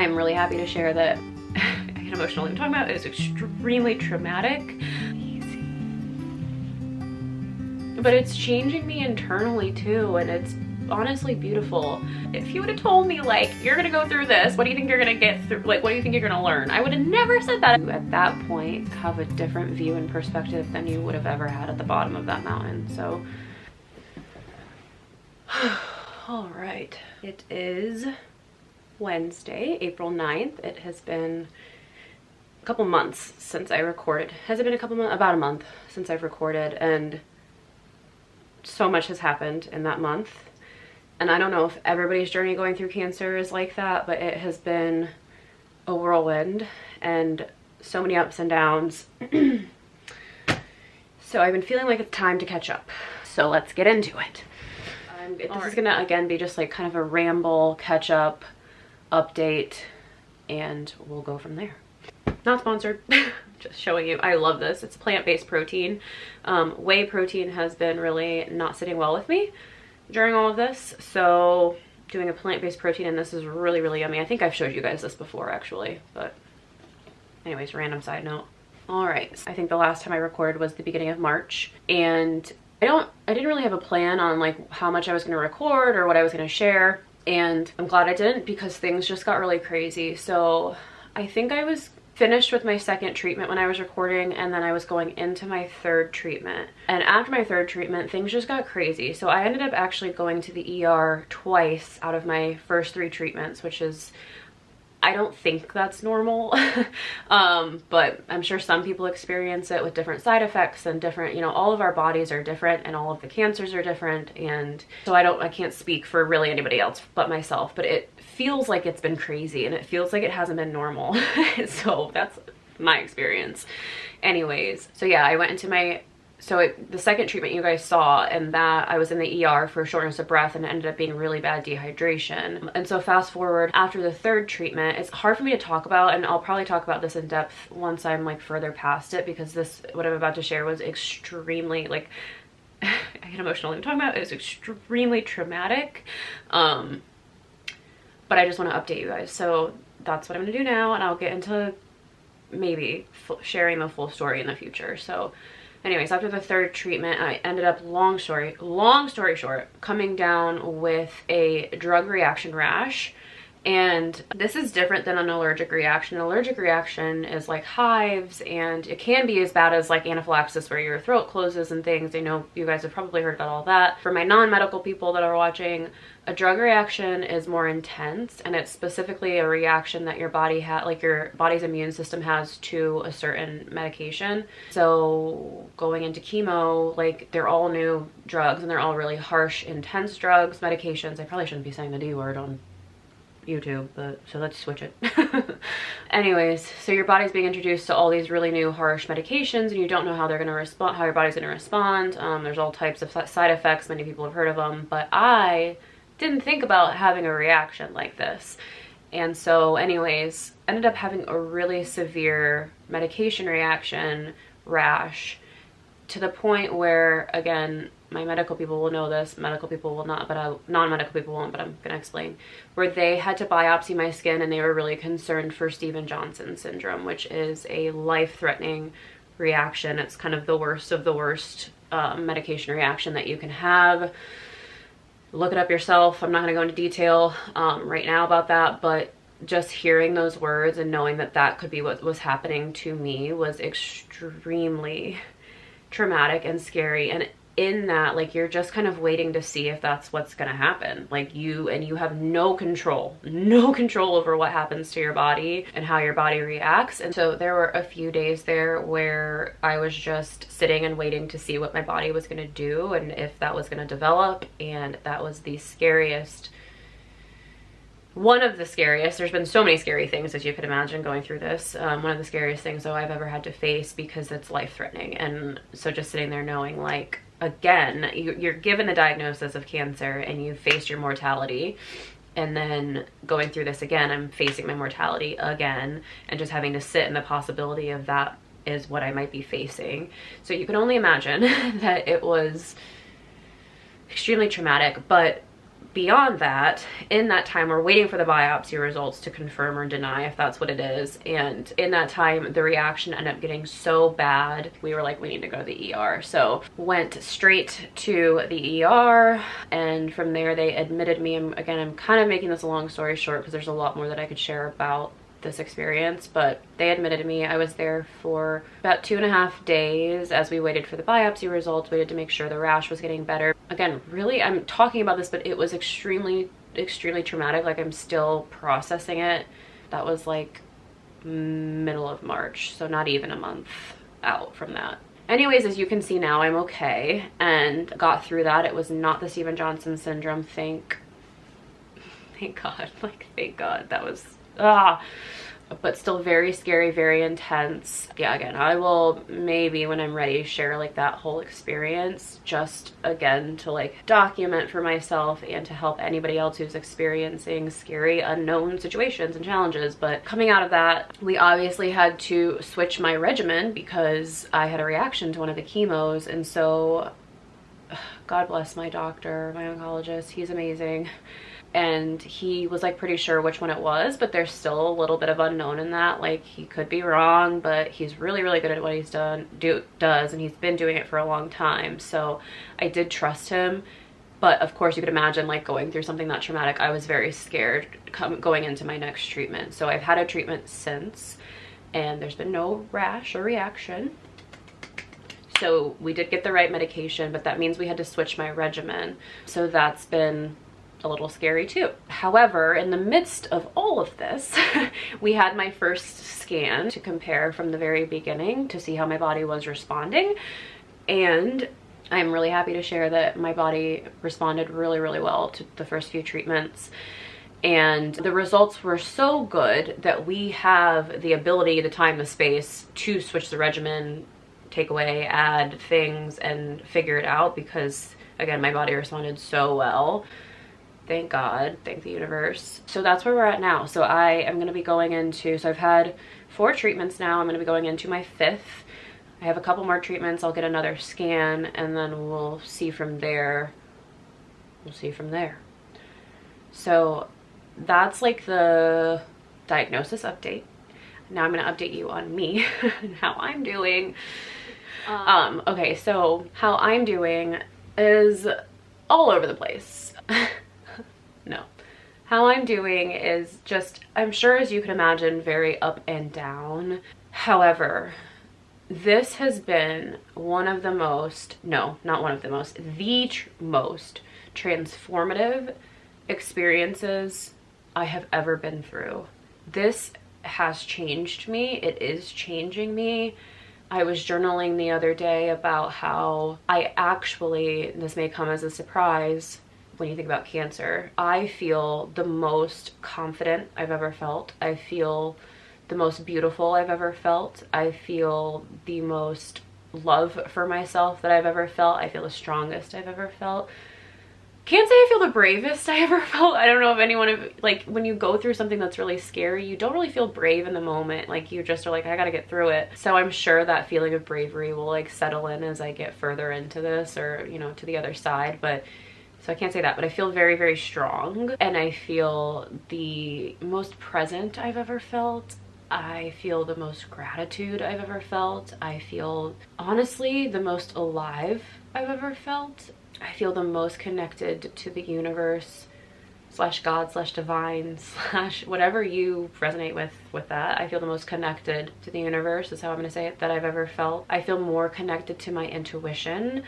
I'm really happy to share that I get emotional even talking about it. It's extremely traumatic. But it's changing me internally too, and it's honestly beautiful. If you would have told me like, you're gonna go through this, what do you think you're gonna get through, like what do you think you're gonna learn, I would have never said that. At that point have a different view and perspective than you would have ever had at the bottom of that mountain. So all right, it is Wednesday, April 9th. It has been a couple months since I recorded. Has it been a couple months? About a month since I've recorded, and so much has happened in that month. And I don't know if everybody's journey going through cancer is like that, but it has been a whirlwind and so many ups and downs. So I've been feeling like it's time to catch up. So let's get into it. This is gonna again be just like kind of a ramble, catch up, update, and we'll go from there. Not sponsored. Just showing you. I love this. It's plant-based protein. Whey protein has been really not sitting well with me during all of this, so doing a plant-based protein, and this is really, really yummy. I think I've showed you guys this before actually, but anyways, random side note. All right, I think the last time I recorded was the beginning of March, and I didn't really have a plan on like how much I was going to record or what I was going to share, and I'm glad I didn't because things just got really crazy. So I think I was finished with my second treatment when I was recording, and then I was going into my third treatment. And after my third treatment, things just got crazy. So I ended up actually going to the ER twice out of my first 3 treatments, which is, I don't think that's normal. But I'm sure some people experience it with different side effects and different, you know, all of our bodies are different and all of the cancers are different. And so I can't speak for really anybody else but myself, but it feels like it's been crazy and it feels like it hasn't been normal. So that's my experience. Anyways, so yeah, I went into my, the second treatment you guys saw, and that I was in the ER for shortness of breath, and it ended up being really bad dehydration. And so fast forward after the third treatment, it's hard for me to talk about, and I'll probably talk about this in depth once I'm like further past it, because this, what I'm about to share, was extremely like, I get emotional even talking about it. It's extremely traumatic. But I just want to update you guys. So that's what I'm gonna do now, and I'll get into maybe sharing the full story in the future. So anyways, after the third treatment, I ended up, long story short, coming down with a drug reaction rash. And this is different than an allergic reaction. An allergic reaction is like hives, and it can be as bad as like anaphylaxis where your throat closes and things. I know you guys have probably heard about all that. For my non-medical people that are watching, a drug reaction is more intense, and it's specifically a reaction that your body like your body's immune system has to a certain medication. So going into chemo, like they're all new drugs and they're all really harsh, intense drugs, medications. I probably shouldn't be saying the D word on YouTube, but so let's switch it. Anyways, so your body's being introduced to all these really new harsh medications, and you don't know how they're going to respond, how your body's going to respond. There's all types of side effects. Many people have heard of them, but I didn't think about having a reaction like this. And so anyways, ended up having a really severe medication reaction rash, to the point where, again, my medical people will know this, medical people will not, but non-medical people won't, but I'm gonna explain, where they had to biopsy my skin, and they were really concerned for Stevens-Johnson syndrome, which is a life-threatening reaction. It's kind of the worst of the worst medication reaction that you can have. Look it up yourself. I'm not gonna go into detail right now about that, but just hearing those words and knowing that that could be what was happening to me was extremely traumatic and scary. And in that, like, you're just kind of waiting to see if that's what's gonna happen. Like, you have no control over what happens to your body and how your body reacts. And so there were a few days there where I was just sitting and waiting to see what my body was gonna do and if that was gonna develop. And that was the scariest, one of the scariest. There's been so many scary things, as you could imagine, going through this. One of the scariest things though I've ever had to face, because it's life-threatening. And so just sitting there knowing, like, again, you're given the diagnosis of cancer and you faced your mortality, and then going through this again, I'm facing my mortality again, and just having to sit in the possibility of that is what I might be facing. So you can only imagine that it was extremely traumatic. But beyond that, in that time, we're waiting for the biopsy results to confirm or deny if that's what it is. And in that time, the reaction ended up getting so bad, we were like, we need to go to the ER. So went straight to the ER, and from there they admitted me. And again, I'm kind of making this a long story short because there's a lot more that I could share about this experience, but they admitted me. I was there for about 2.5 days as we waited for the biopsy results, waited to make sure the rash was getting better. Again, really, I'm talking about this, but it was extremely traumatic. Like, I'm still processing it. That was like middle of March, so not even a month out from that. Anyways, as you can see now, I'm okay and got through that. It was not the Stephen Johnson syndrome. Thank God. Like, thank God. That was but still very scary, very intense. Yeah, again, I will maybe when I'm ready share like that whole experience, just again to like document for myself and to help anybody else who's experiencing scary unknown situations and challenges. But coming out of that, we obviously had to switch my regimen because I had a reaction to one of the chemos. And so God bless my doctor, my oncologist, he's amazing. And he was like pretty sure which one it was, but there's still a little bit of unknown in that. Like, he could be wrong, but he's really good at what he's does, and he's been doing it for a long time. So I did trust him. But of course, you could imagine like going through something that traumatic. I was very scared going into my next treatment. So I've had a treatment since, and there's been no rash or reaction. So we did get the right medication, but that means we had to switch my regimen. So that's been a little scary too. However, in the midst of all of this, we had my first scan to compare from the very beginning to see how my body was responding. And I'm really happy to share that my body responded really well to the first few treatments. And the results were so good that we have the ability, the time, the space to switch the regimen, take away, add things, and figure it out, because again, my body responded so well. Thank God, thank the universe. So that's where we're at now. So I am going to be going into, so I've had 4 treatments now. I'm going to be going into my 5th. I have a couple more treatments. I'll get another scan, and then we'll see from there. So that's like the diagnosis update. Now I'm going to update you on me and how I'm doing. Okay, so how I'm doing is all over the place. No. How I'm doing is just, I'm sure as you can imagine, very up and down. However, this has been one of the most, no, not one of the most, the most transformative experiences I have ever been through. This has changed me. It is changing me. I was journaling the other day about how I actually, this may come as a surprise when you think about cancer, I feel the most confident I've ever felt. I feel the most beautiful I've ever felt. I feel the most love for myself that I've ever felt. I feel the strongest I've ever felt. Can't say I feel the bravest I ever felt. I don't know if anyone, like, when you go through something that's really scary, you don't really feel brave in the moment. Like, you just are like, I gotta get through it. So I'm sure that feeling of bravery will like settle in as I get further into this, or, you know, to the other side. But so I can't say that, but I feel very strong, and I feel the most present I've ever felt. I feel the most gratitude I've ever felt. I feel, honestly, the most alive I've ever felt. I feel the most connected to the universe / God / divine / whatever you resonate with that. I feel the most connected to the universe, is how I'm going to say it, that I've ever felt. I feel more connected to my intuition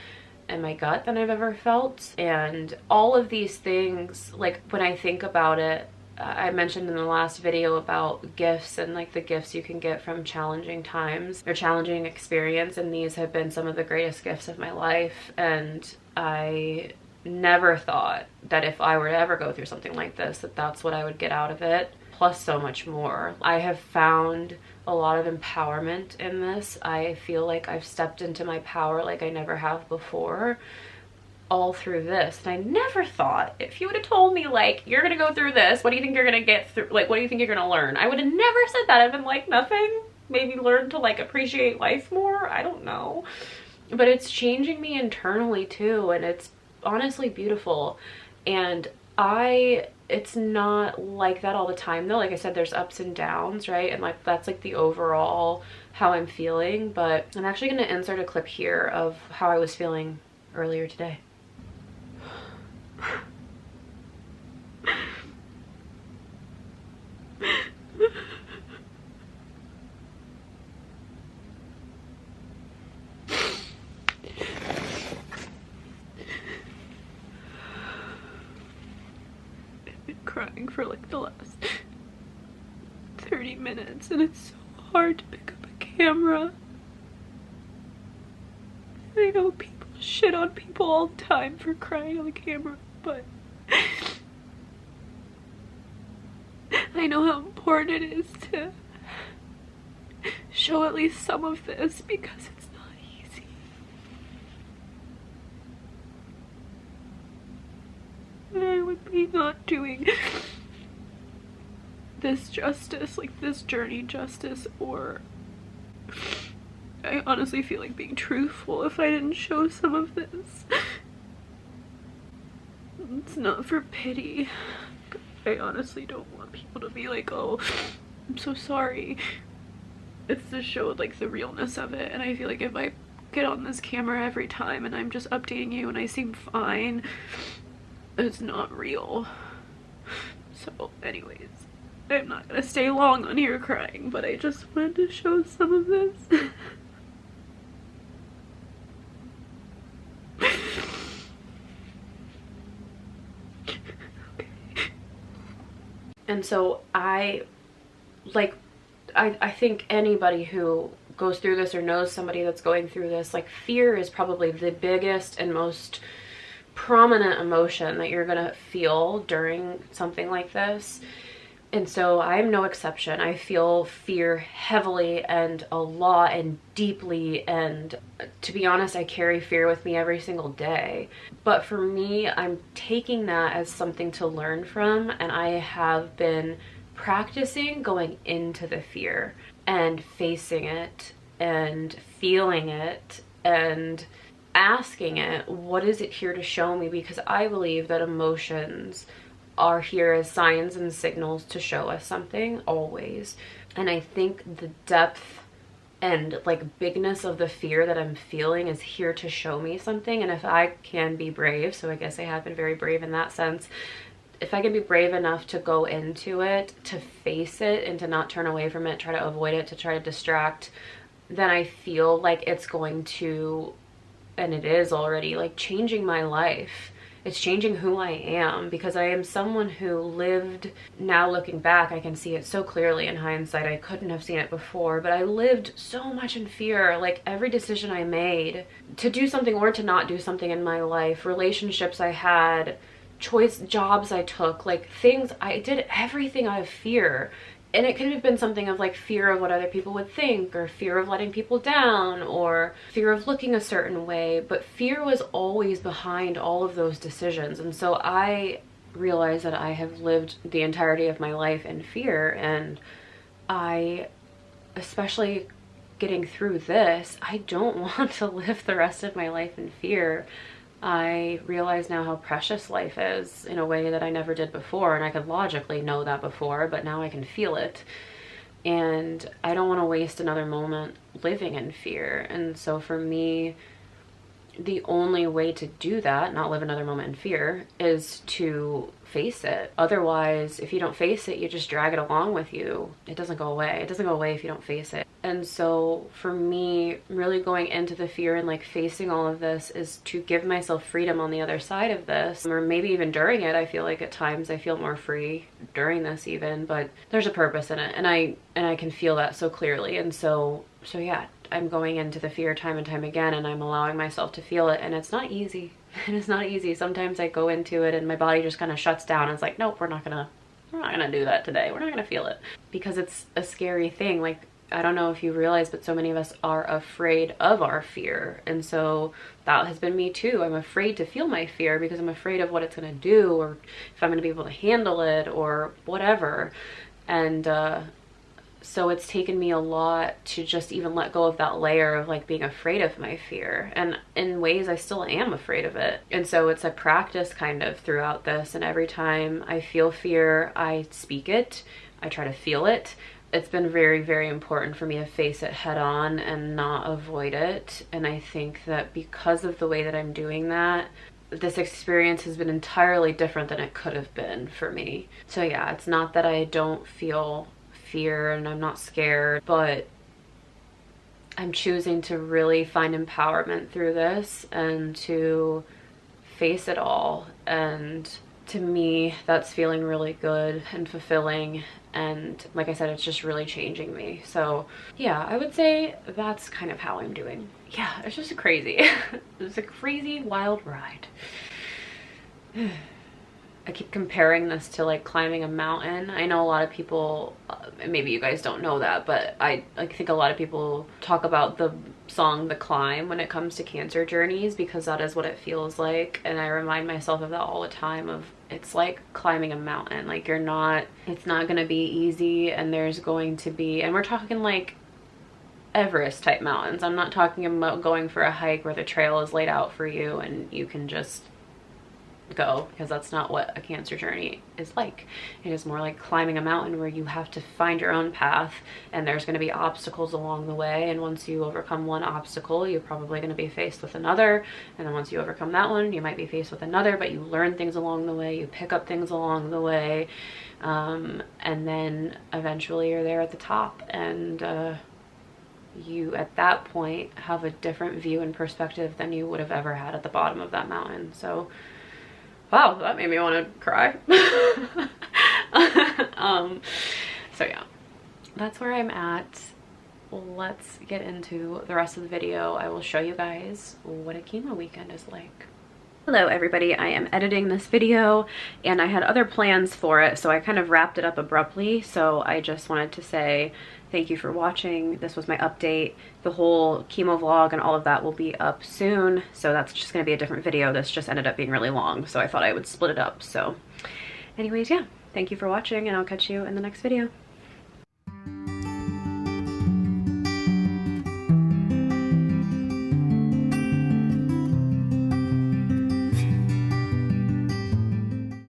and my gut than I've ever felt. And all of these things, like when I think about it, I mentioned in the last video about gifts and like the gifts you can get from challenging times or challenging experience, and these have been some of the greatest gifts of my life. And I never thought that if I were to ever go through something like this, that that's what I would get out of it, plus so much more. I have found a lot of empowerment in this. I feel like I've stepped into my power like I never have before, all through this. And I never thought, if you would have told me like, you're gonna go through this, what do you think you're gonna get through, like, what do you think you're gonna learn, I would have never said that. I've been like, nothing, maybe learn to like appreciate life more, I don't know. But it's changing me internally too, and it's honestly beautiful. And It's not like that all the time though. Like I said, there's ups and downs, right? And like that's like the overall how I'm feeling. But I'm actually going to insert a clip here of how I was feeling earlier today. Crying for like the last 30 minutes and it's so hard to pick up a camera. I know people shit on people all the time for crying on the camera, but I know how important it is to show at least some of this because it's not easy. I would be not doing this justice, like this journey justice, or I honestly feel like being truthful if I didn't show some of this. It's not for pity. I honestly don't want people to be like, oh, I'm so sorry. It's to show like the realness of it, and I feel like if I get on this camera every time and I'm just updating you and I seem fine, it's not real. So anyways, I'm not gonna stay long on here crying, but I just wanted to show some of this. Okay. And so I think anybody who goes through this or knows somebody that's going through this, like fear is probably the biggest and most prominent emotion that you're gonna feel during something like this. And so I'm no exception. I feel fear heavily and a lot and deeply, and to be honest, I carry fear with me every single day. But for me, I'm taking that as something to learn from, and I have been practicing going into the fear and facing it and feeling it and asking it, what is it here to show me? Because I believe that emotions are here as signs and signals to show us something, always. And I think the depth and like bigness of the fear that I'm feeling is here to show me something. And if I can be brave, so I guess I have been very brave in that sense, if I can be brave enough to go into it, to face it, and to not turn away from it, try to avoid it, to try to distract, then I feel like it's going to, and it is already, like changing my life. It's changing who I am, because I am someone who lived, now looking back, I can see it so clearly in hindsight. I couldn't have seen it before, but I lived so much in fear. Like every decision I made to do something or to not do something in my life, relationships I had, jobs I took, like things, I did everything out of fear. And it could have been something of like fear of what other people would think, or fear of letting people down, or fear of looking a certain way. But fear was always behind all of those decisions. And so I realized that I have lived the entirety of my life in fear. And I, especially getting through this, I don't want to live the rest of my life in fear. I realize now how precious life is in a way that I never did before, and I could logically know that before, but now I can feel it. And I don't want to waste another moment living in fear. And so for me, the only way to do that, not live another moment in fear, is to face it. Otherwise, if you don't face it, you just drag it along with you. It doesn't go away. It doesn't go away if you don't face it. And so for me, really going into the fear and like facing all of this is to give myself freedom on the other side of this, or maybe even during it. I feel like at times I feel more free during this even, but there's a purpose in it, and I can feel that so clearly. And so yeah, I'm going into the fear time and time again, and I'm allowing myself to feel it, and it's not easy. It is not easy. Sometimes I go into it and my body just kind of shuts down and it's like, nope, we're not gonna do that today. We're not gonna feel it, because it's a scary thing. Like, I don't know if you realize, but so many of us are afraid of our fear. And so that has been me too. I'm afraid to feel my fear because I'm afraid of what it's going to do, or if I'm going to be able to handle it, or whatever. And So it's taken me a lot to just even let go of that layer of like being afraid of my fear. And in ways I still am afraid of it. And so it's a practice kind of throughout this. And every time I feel fear, I speak it. I try to feel it. It's been very, very important for me to face it head on and not avoid it. And I think that because of the way that I'm doing that, this experience has been entirely different than it could have been for me. So yeah, it's not that I don't feel fear and I'm not scared, but I'm choosing to really find empowerment through this and to face it all. And to me, that's feeling really good and fulfilling. And like I said, it's just really changing me. So yeah, I would say that's kind of how I'm doing. Yeah, it's just crazy. It's a crazy, wild ride. I keep comparing this to like climbing a mountain. I know a lot of people, maybe you guys don't know that, but I think a lot of people talk about the song The Climb when it comes to cancer journeys, because that is what it feels like. And I remind myself of that all the time, of it's like climbing a mountain. Like it's not gonna be easy, and there's going to be, and we're talking like Everest type mountains. I'm not talking about going for a hike where the trail is laid out for you and you can just go, because that's not what a cancer journey is like. It is more like climbing a mountain where you have to find your own path, and there's going to be obstacles along the way, and once you overcome one obstacle, you're probably going to be faced with another, and then once you overcome that one, you might be faced with another, but you learn things along the way, you pick up things along the way, and then eventually you're there at the top, and you at that point have a different view and perspective than you would have ever had at the bottom of that mountain. So wow, that made me want to cry. So yeah, that's where I'm at. Let's get into the rest of the video. I will show you guys what a chemo weekend is like. Hello everybody, I am editing this video and I had other plans for it, so I kind of wrapped it up abruptly. So I just wanted to say thank you for watching. This was my update. The whole chemo vlog and all of that will be up soon, so that's just going to be a different video. This just ended up being really long, so I thought I would split it up. So anyways, yeah, thank you for watching and I'll catch you in the next video.